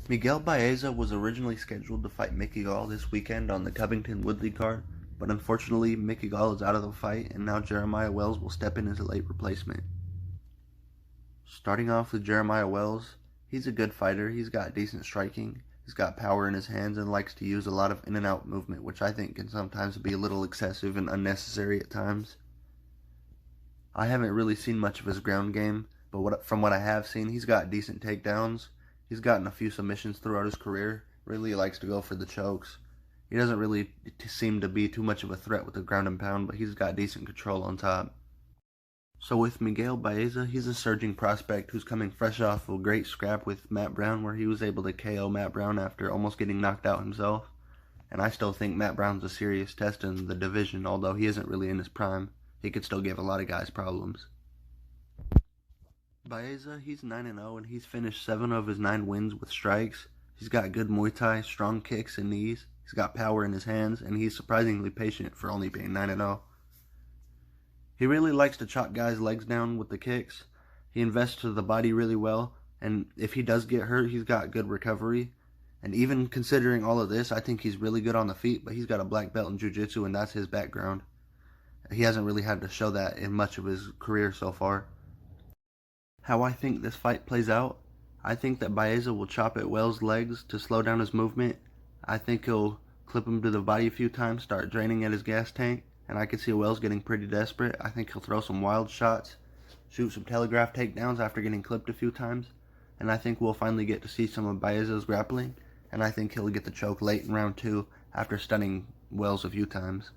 Miguel Baeza was originally scheduled to fight Miguel this weekend on the Covington Woodley card, but unfortunately Miguel is out of the fight and now Jeremiah Wells will step in as a late replacement. Starting off with Jeremiah Wells, he's a good fighter, he's got decent striking, he's got power in his hands and likes to use a lot of in and out movement, which I think can sometimes be a little excessive and unnecessary at times. I haven't really seen much of his ground game, but from what I have seen, he's got decent takedowns. He's gotten a few submissions throughout his career. Really likes to go for the chokes. He doesn't really seem to be too much of a threat with the ground and pound, but he's got decent control on top. So with Miguel Baeza, he's a surging prospect who's coming fresh off a great scrap with Matt Brown, where he was able to KO Matt Brown after almost getting knocked out himself. And I still think Matt Brown's a serious test in the division, although he isn't really in his prime. He could still give a lot of guys problems. Baeza, he's 9-0 and he's finished 7 of his 9 wins with strikes. He's got good Muay Thai, strong kicks and knees. He's got power in his hands, and he's surprisingly patient for only being 9-0. He really likes to chop guys' legs down with the kicks. He invests to the body really well, and if he does get hurt, he's got good recovery. And even considering all of this, I think he's really good on the feet, but he's got a black belt in jiu-jitsu, and that's his background. He hasn't really had to show that in much of his career so far. How I think this fight plays out, I think that Baeza will chop at Wells' legs to slow down his movement. I think he'll clip him to the body a few times, start draining at his gas tank, and I can see Wells getting pretty desperate. I think he'll throw some wild shots, shoot some telegraph takedowns after getting clipped a few times, and I think we'll finally get to see some of Baeza's grappling, and I think he'll get the choke late in round 2 after stunning Wells a few times.